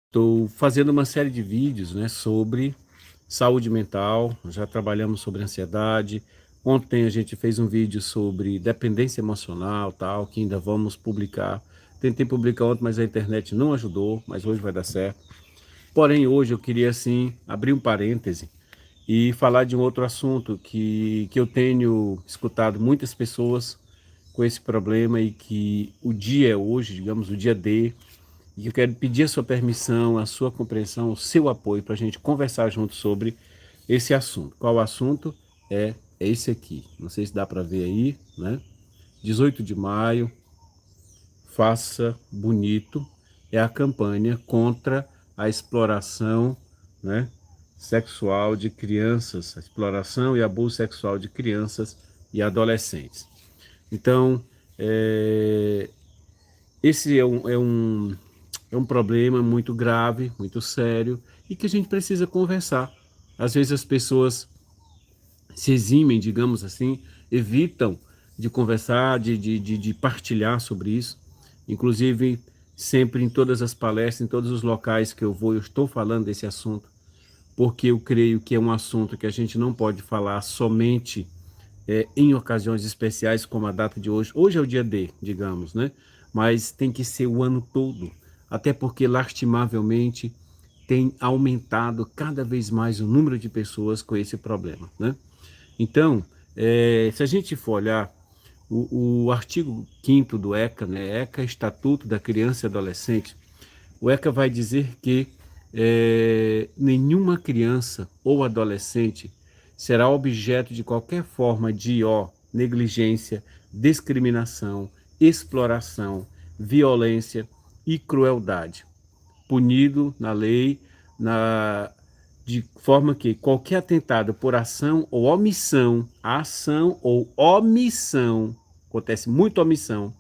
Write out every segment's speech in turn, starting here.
Estou fazendo uma série de vídeos, né, sobre saúde mental. Já trabalhamos sobre ansiedade. Ontem a gente fez um vídeo sobre dependência emocional, tal, que ainda vamos publicar. Tentei publicar ontem, mas a internet não ajudou, mas hoje vai dar certo. Porém, hoje eu queria, assim, abrir um parêntese e falar de um outro assunto que eu tenho escutado muitas pessoas com esse problema e que o dia é hoje, digamos, o dia D, e eu quero pedir a sua permissão, a sua compreensão, o seu apoio para a gente conversar junto sobre esse assunto. Qual o assunto? É esse aqui. Não sei se dá para ver aí, né? 18 de maio, faça bonito, é a campanha contra a exploração, né, sexual de crianças, a exploração e abuso sexual de crianças e adolescentes. Então, esse é um problema muito grave, muito sério, e que a gente precisa conversar. Às vezes as pessoas se eximem, digamos assim, evitam de conversar, de partilhar sobre isso. Inclusive, sempre em todas as palestras, em todos os locais que eu vou, eu estou falando desse assunto, porque eu creio que é um assunto que a gente não pode falar somente em ocasiões especiais como a data de hoje. Hoje é o dia D, digamos, né? Mas tem que ser o ano todo, até porque lastimavelmente tem aumentado cada vez mais o número de pessoas com esse problema, né? Então, se a gente for olhar o artigo 5º do ECA, né, ECA, Estatuto da Criança e Adolescente, o ECA vai dizer que nenhuma criança ou adolescente será objeto de qualquer forma de negligência, discriminação, exploração, violência e crueldade, punido na lei, de forma que qualquer atentado por ação ou omissão, acontece muito omissão,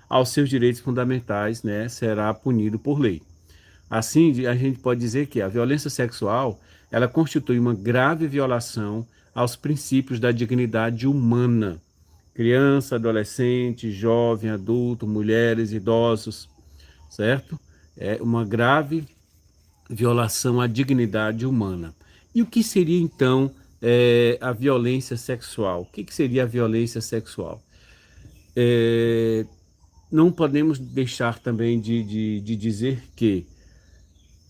aos seus direitos fundamentais, né, será punido por lei. Assim, a gente pode dizer que a violência sexual, ela constitui uma grave violação aos princípios da dignidade humana. Criança, adolescente, jovem, adulto, mulheres, idosos, certo? É uma grave violação à dignidade humana. E o que seria, então, a violência sexual? O que seria a violência sexual? Não podemos deixar também de dizer que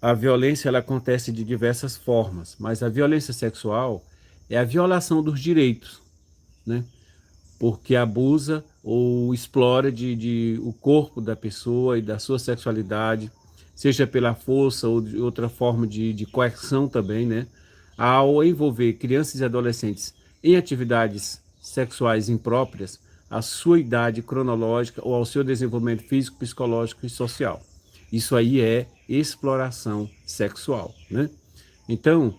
a violência ela acontece de diversas formas, mas a violência sexual é a violação dos direitos, né? Porque abusa ou explora o corpo da pessoa e da sua sexualidade, seja pela força ou de outra forma de coerção também, né? Ao envolver crianças e adolescentes em atividades sexuais impróprias à sua idade cronológica ou ao seu desenvolvimento físico, psicológico e social. Isso aí é exploração sexual, né? Então,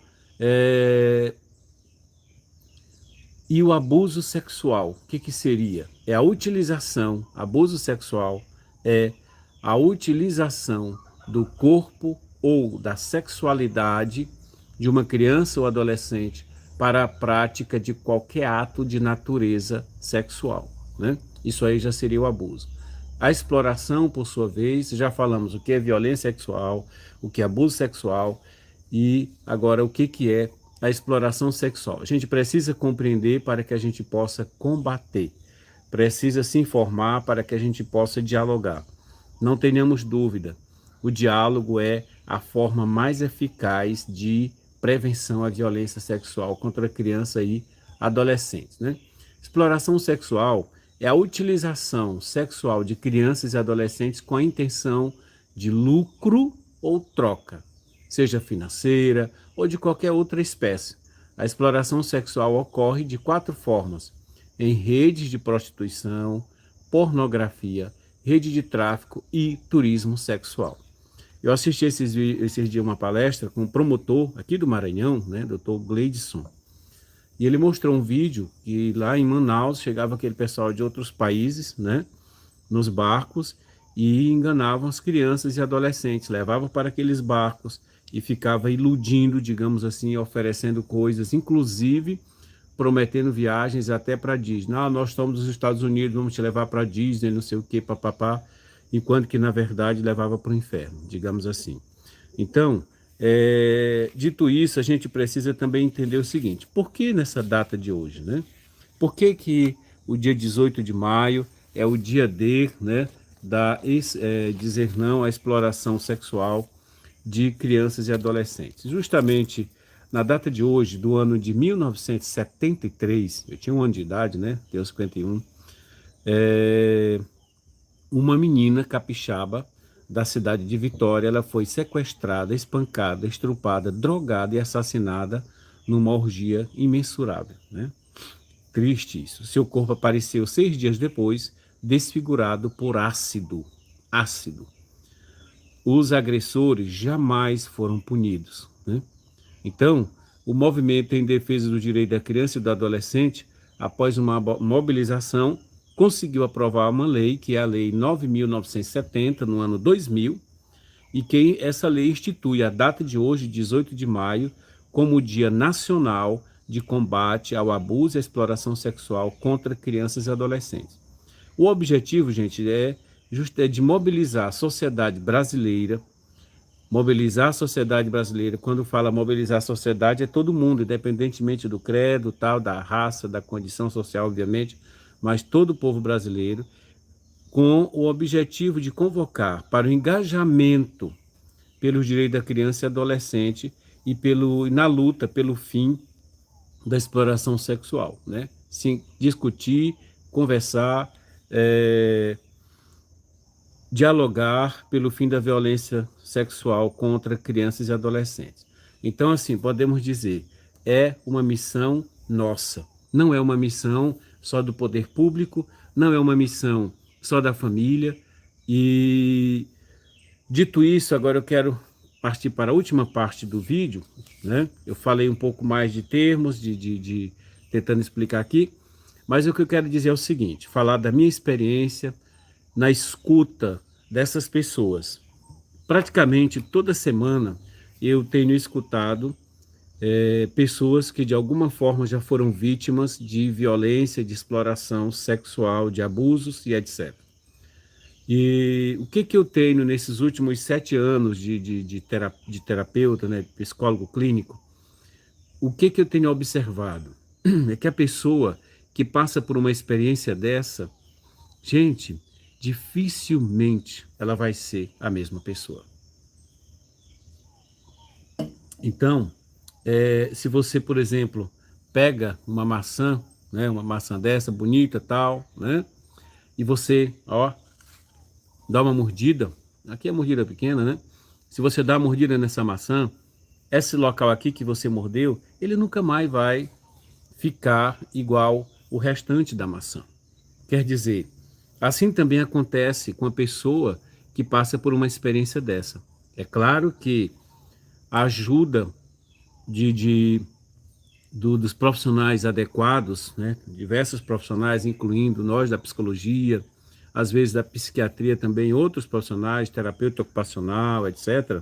e o abuso sexual, o que seria? É a utilização, abuso sexual é a utilização do corpo ou da sexualidade de uma criança ou adolescente para a prática de qualquer ato de natureza sexual, né? Isso aí já seria o abuso. A exploração, por sua vez, já falamos o que é violência sexual, o que é abuso sexual e agora o que é a exploração sexual. A gente precisa compreender para que a gente possa combater, precisa se informar para que a gente possa dialogar. Não tenhamos dúvida, o diálogo é a forma mais eficaz de prevenção à violência sexual contra criança e adolescentes, né? Exploração sexual é a utilização sexual de crianças e adolescentes com a intenção de lucro ou troca, seja financeira ou de qualquer outra espécie. A exploração sexual ocorre de 4 formas: em redes de prostituição, pornografia, rede de tráfico e turismo sexual. Eu assisti esses dias uma palestra com um promotor aqui do Maranhão, né, Dr. Gleidson, e ele mostrou um vídeo que lá em Manaus chegava aquele pessoal de outros países, né, nos barcos e enganavam as crianças e adolescentes, levavam para aqueles barcos e ficava iludindo, digamos assim, oferecendo coisas, inclusive prometendo viagens até para Disney. Ah, nós estamos nos Estados Unidos, vamos te levar para Disney, não sei o que, papapá, enquanto que na verdade levava para o inferno, digamos assim. Então, dito isso, a gente precisa também entender o seguinte: por que nessa data de hoje, né? Por que que o dia 18 de maio é o dia D, né, dizer não à exploração sexual de crianças e adolescentes? Justamente na data de hoje, do ano de 1973, eu tinha 1 ano de idade, né? Tenho 51. Uma menina capixaba da cidade de Vitória, ela foi sequestrada, espancada, estrupada, drogada e assassinada numa orgia imensurável, né? Triste isso. Seu corpo apareceu 6 dias depois, desfigurado por ácido. Ácido. Os agressores jamais foram punidos, né? Então, o movimento em defesa do direito da criança e do adolescente, após uma mobilização, conseguiu aprovar uma lei, que é a Lei 9.970, no ano 2000, e que essa lei institui a data de hoje, 18 de maio, como o Dia Nacional de Combate ao Abuso e à Exploração Sexual contra Crianças e Adolescentes. O objetivo, gente, é de mobilizar a sociedade brasileira. Mobilizar a sociedade brasileira, quando fala mobilizar a sociedade, é todo mundo, independentemente do credo, tal, da raça, da condição social, obviamente, mas todo o povo brasileiro, com o objetivo de convocar para o engajamento pelos direitos da criança e adolescente e na luta pelo fim da exploração sexual, né? Sim, discutir, conversar, dialogar pelo fim da violência sexual contra crianças e adolescentes. Então, assim, podemos dizer, é uma missão nossa. Não é uma missão só do poder público, não é uma missão só da família. E, dito isso, agora eu quero partir para a última parte do vídeo, né? Eu falei um pouco mais de termos, tentando explicar aqui, mas o que eu quero dizer é o seguinte: falar da minha experiência na escuta dessas pessoas. Praticamente toda semana eu tenho escutado pessoas que de alguma forma já foram vítimas de violência, de exploração sexual, de abusos e etc. E o que eu tenho nesses últimos 7 anos de terapeuta, né, psicólogo clínico, o que eu tenho observado? É que a pessoa que passa por uma experiência dessa, gente, dificilmente ela vai ser a mesma pessoa. Então, se você, por exemplo, pega uma maçã, né, uma maçã dessa, bonita, tal, né, e você, ó, dá uma mordida, aqui é mordida pequena, né, se você dá uma mordida nessa maçã, esse local aqui que você mordeu, ele nunca mais vai ficar igual o restante da maçã. Quer dizer, assim também acontece com a pessoa que passa por uma experiência dessa. É claro que a ajuda dos profissionais adequados, né? Diversos profissionais, incluindo nós da psicologia, às vezes da psiquiatria também, outros profissionais, terapeuta ocupacional, etc.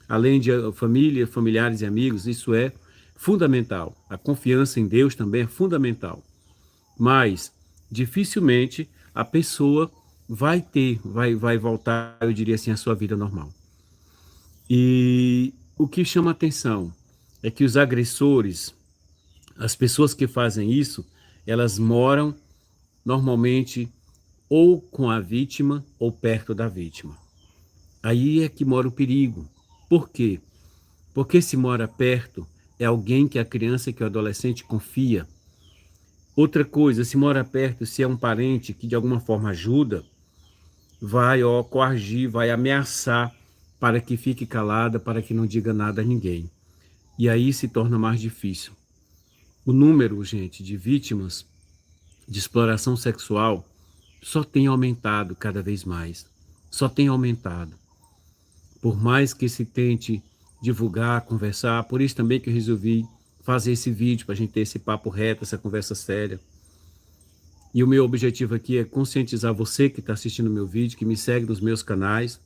Além de família, familiares e amigos, isso é fundamental. A confiança em Deus também é fundamental. Mas dificilmente a pessoa vai voltar, eu diria assim, à sua vida normal. E o que chama atenção é que os agressores, as pessoas que fazem isso, elas moram normalmente ou com a vítima ou perto da vítima. Aí é que mora o perigo. Por quê? Porque se mora perto, é alguém que a criança, que o adolescente confia. Outra coisa, se mora perto, se é um parente que de alguma forma ajuda, vai coagir, vai ameaçar para que fique calada, para que não diga nada a ninguém. E aí se torna mais difícil. O número, gente, de vítimas de exploração sexual só tem aumentado cada vez mais. Só tem aumentado. Por mais que se tente divulgar, conversar, por isso também que eu resolvi fazer esse vídeo, para a gente ter esse papo reto, essa conversa séria. E o meu objetivo aqui é conscientizar você que está assistindo o meu vídeo, que me segue nos meus canais,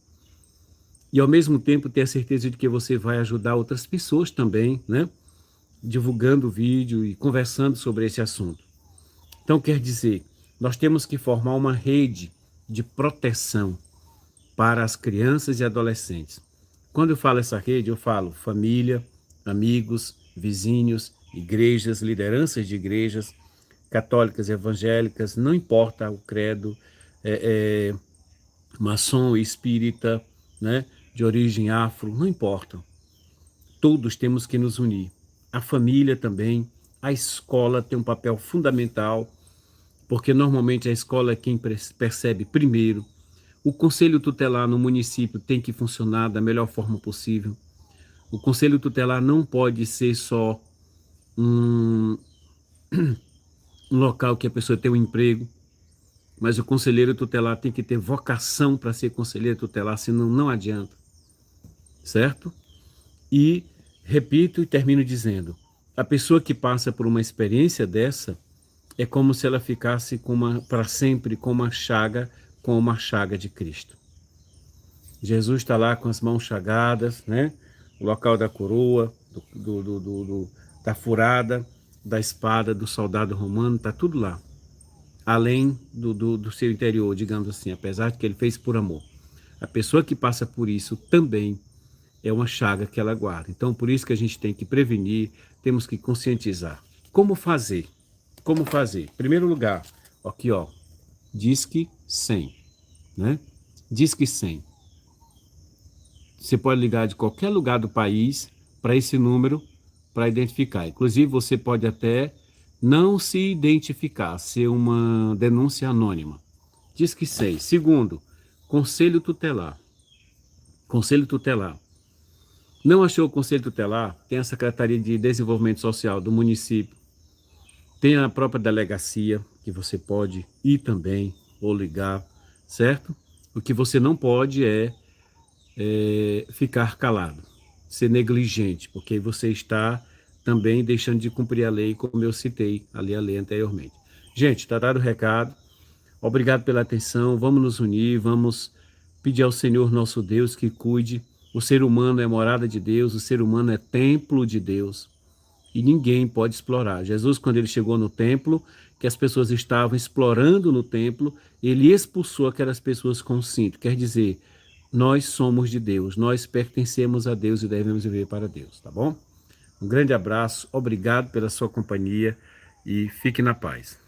e ao mesmo tempo ter a certeza de que você vai ajudar outras pessoas também, né? Divulgando o vídeo e conversando sobre esse assunto. Então, quer dizer, nós temos que formar uma rede de proteção para as crianças e adolescentes. Quando eu falo essa rede, eu falo família, amigos, vizinhos, igrejas, lideranças de igrejas, católicas, evangélicas, não importa o credo, maçom, espírita, né, de origem afro, não importa. Todos temos que nos unir. A família também, a escola tem um papel fundamental, porque normalmente a escola é quem percebe primeiro. O conselho tutelar no município tem que funcionar da melhor forma possível. O conselho tutelar não pode ser só um, um local que a pessoa tem um emprego, mas o conselheiro tutelar tem que ter vocação para ser conselheiro tutelar, senão não adianta, certo? E repito e termino dizendo, a pessoa que passa por uma experiência dessa é como se ela ficasse para sempre com uma chaga de Cristo. Jesus está lá com as mãos chagadas, né? O local da coroa, da furada, da espada, do soldado romano, está tudo lá. Além do seu interior, digamos assim, apesar de que ele fez por amor. A pessoa que passa por isso também é uma chaga que ela guarda. Então, por isso que a gente tem que prevenir, temos que conscientizar. Como fazer? Como fazer? Em primeiro lugar, aqui ó, Disque 100, né? Disque 100. Você pode ligar de qualquer lugar do país para esse número para identificar. Inclusive, você pode até não se identificar, ser uma denúncia anônima. Disque 100. Segundo, Conselho Tutelar. Conselho Tutelar. Não achou o Conselho Tutelar? Tem a Secretaria de Desenvolvimento Social do município. Tem a própria delegacia, que você pode ir também, ou ligar, certo? O que você não pode é ficar calado, ser negligente, porque você está também deixando de cumprir a lei, como eu citei ali a lei anteriormente. Gente, está dado o recado. Obrigado pela atenção. Vamos nos unir, vamos pedir ao Senhor nosso Deus que cuide. O ser humano é morada de Deus, o ser humano é templo de Deus. E ninguém pode explorar. Jesus, quando ele chegou no templo, que as pessoas estavam explorando no templo, ele expulsou aquelas pessoas com o cinto. Quer dizer, nós somos de Deus, nós pertencemos a Deus e devemos viver para Deus, tá bom? Um grande abraço, obrigado pela sua companhia e fique na paz.